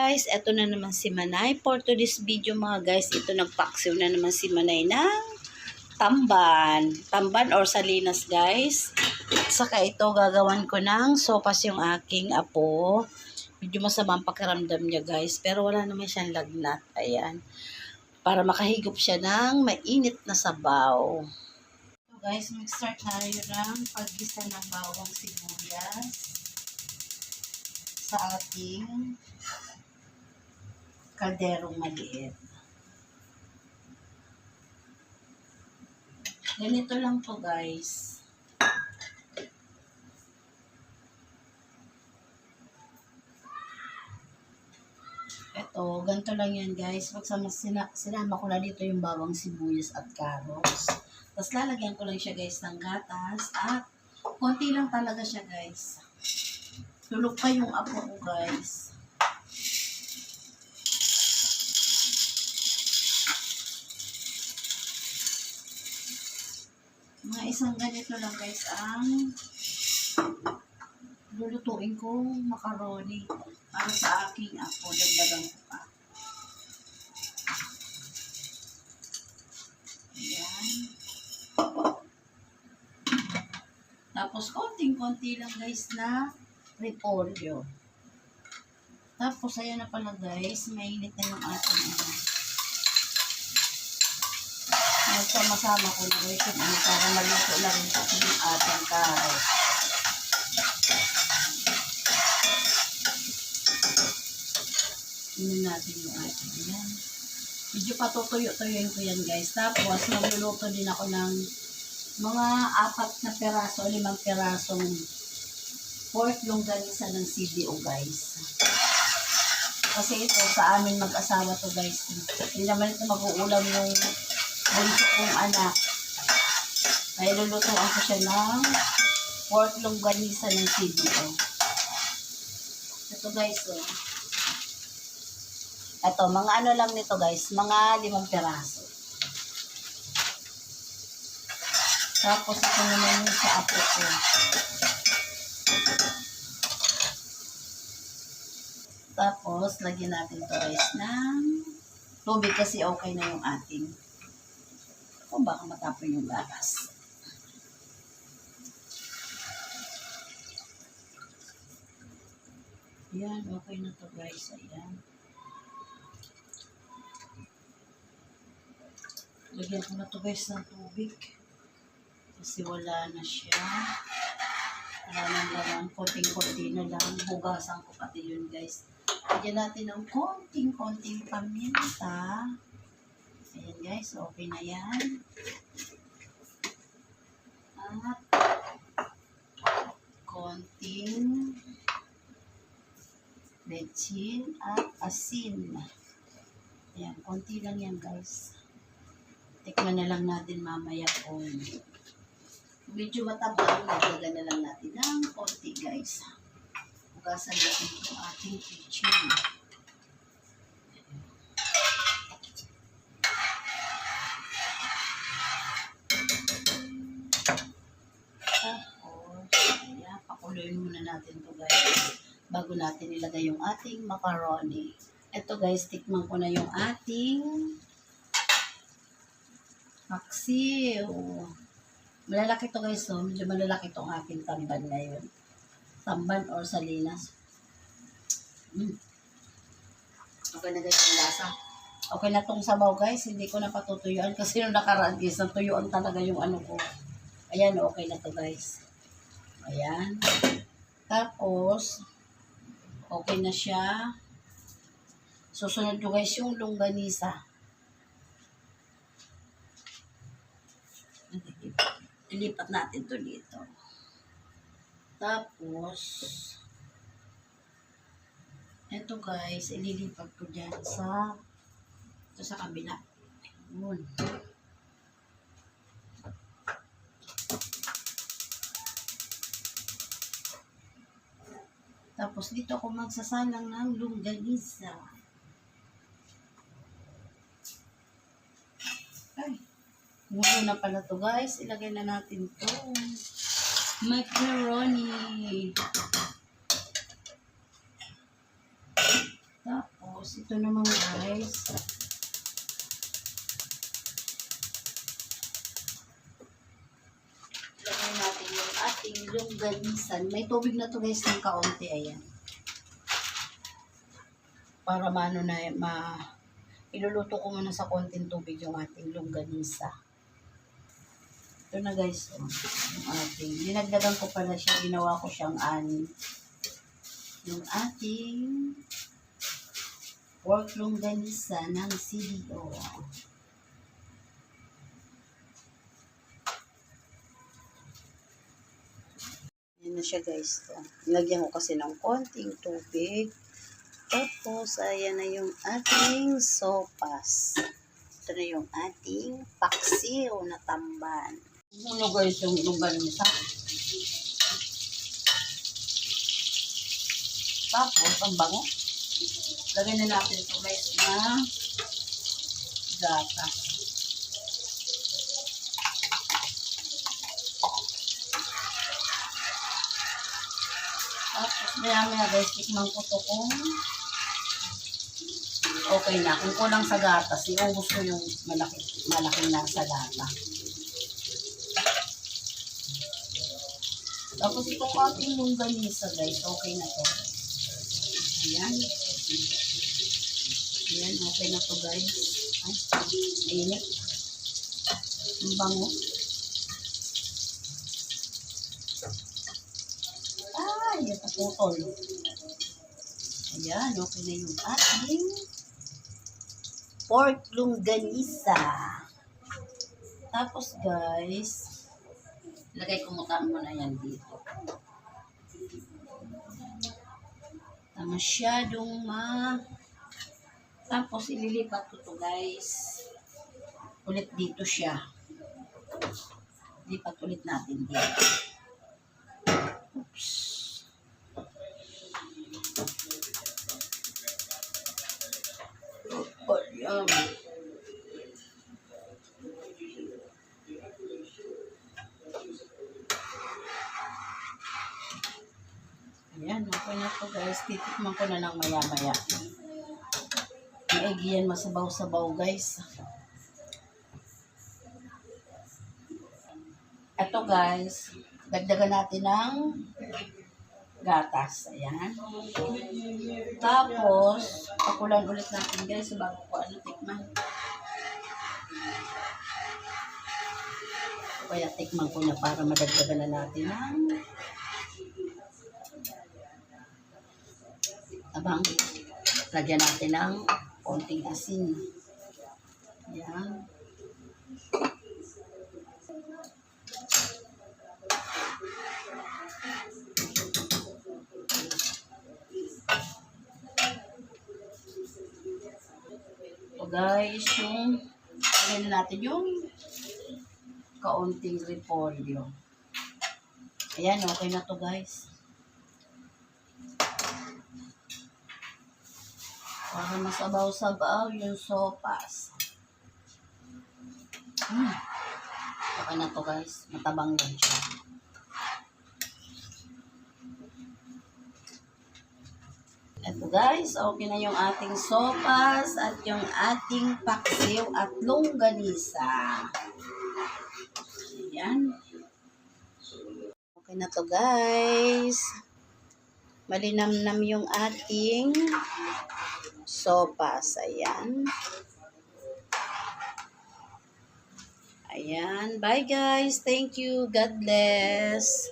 Guys, eto na naman si Manay. For today's video mga guys, ito nagpaksiw na naman si Manay ng tamban. Tamban or salinas guys. At saka ito gagawan ko ng sopas yung aking apo. Medyo masama ang pakiramdam niya guys. Pero wala naman siyang lagnat. Ayan. Para makahigop siya ng mainit na sabaw. So guys, mag-start tayo ng paggisa ng bawang sibuyas sa ating kalderong maliit. Ganito lang to guys. Ito, ganito lang yan guys. Sinama ko na dito yung bawang sibuyas at carrots. Tapos lalagyan ko lang siya guys ng gatas at konti lang talaga siya guys. Tulog pa yung apo ko guys. Mga isang ganito lang guys ang lulutuin kong macaroni para sa aking apo. Dagdagan ko pa. Ayan. Tapos konting-konti lang guys na repolyo. Tapos ayan na pala guys, mainit na yung ating Magsama-sama ko na guys yung para maluto na rin sa yung ating carrot. Tingnan natin yung ating yan. Medyo patutuyo-tuyoin ko yan guys. Tapos magluluto din ako ng mga 4 na peraso o 5 perasong pork longganisa ng CDO guys. Kasi ito sa amin mag-asawa to guys. Hindi naman ito mag-uulam yung bunso kong anak. Kaya lulutuan ko siya ng pork longganisa ng CDO. Ito guys oh. Ito, mga ano lang nito guys, mga 5 peraso. Tapos ito naman yung sa apo ko. Tapos, lagyan natin ito guys ng tubig kasi okay na yung ating. O baka matapon yung gatas. Ayan, okay na to guys. Ayan. Lagyan ko na to guys ng tubig. Kasi wala na siya. Wala nang laman. Konting-konti na lang. Hugasan ko pati yun guys. Lagyan natin ng konting-konting paminta. Ayan guys. Okay na yan. At konting bechin at asin. Ayan. Konti lang yan guys. Tikman na lang natin mamaya kung medyo matabang, nagdagan na lang natin ng konti guys. Hugasan natin yung ating kitchen. Tapos, ayan, pakuluin muna natin to guys. Bago natin ilagay yung ating macaroni. Ito guys, tikman ko na yung ating paksiw. Malalaki to guys, so medyo malalaki tong aking tamban ngayon. Tamban or salinas. Okay na guys yung lasa. Okay na tong sabaw guys, hindi ko na patutuyuan kasi nung nakaraan guys, natuyuan talaga yung ano ko. Ayan, okay na to guys. Ayan. Tapos, okay na siya. Susunod nyo guys yung longganisa. Ilipat natin to dito. Tapos, ito guys, ililipat ko dyan sa kabila. Ayun. Tapos, dito ako magsasalang ng longganisa. Ay. Gusto na pala to guys. Ilagay na natin to. Macaroni. Tapos, Tapos ito naman guys, lagyan natin yung ating longganisan. May tubig na to guys ng kaunti, ayan. Para iluluto ko muna sa konting tubig yung ating longganisa. Ito na guys, yung ating, dinagdagan ko pala siya, ginawa ko siyang anin. Yung ating pork longganisa ng CDO. Yan na siya guys. Nilagyan ko kasi ng konting tubig. Tapos, ayan na yung ating sopas. Ito na yung ating paksiw na tamban. Ano guys yung longganisa? Tapos, ang bango. Lagyan na natin ito guys na gatas. Tapos, maya guys, tikman ko ito kung okay na. Kung kulang sa gatas, iubos ko yung malaking nasa lata. Tapos, itong ating longganisa guys, okay na to. Ayan. Ayan, okay na to guys. Ay, mainit. Ang bango. Ay, naputol. Ayan, okay na yung ating pork longganisa. Tapos guys, lagay ko muna yan dito. Masyadong tapos ililipat ko to guys. Ulit dito siya. Lipat ulit natin dito. Oops. Oh, yum. Ayan, okay na to guys. Titikman ko na lang maya-maya. Maigi yan, masabaw-sabaw guys. Ito guys, dagdagan natin ng gatas. Ayan. Tapos, pakulan ulit natin guys bago ko tikman. Kaya tikman ko na para madagdagan na natin ng lagyan natin ng konting asin. Ayan. So guys, lagyan na natin yung kaunting repolyo. Ayan, okay na to guys. Para masabaw-sabaw yung sopas. Okay na to guys. Matabang yan siya. Ito guys, okay na yung ating sopas at yung ating paksiw at longganisa. Ayan. Okay na to guys. Malinamnam yung ating sopas. Ayan. Ayan. Bye guys. Thank you. God bless.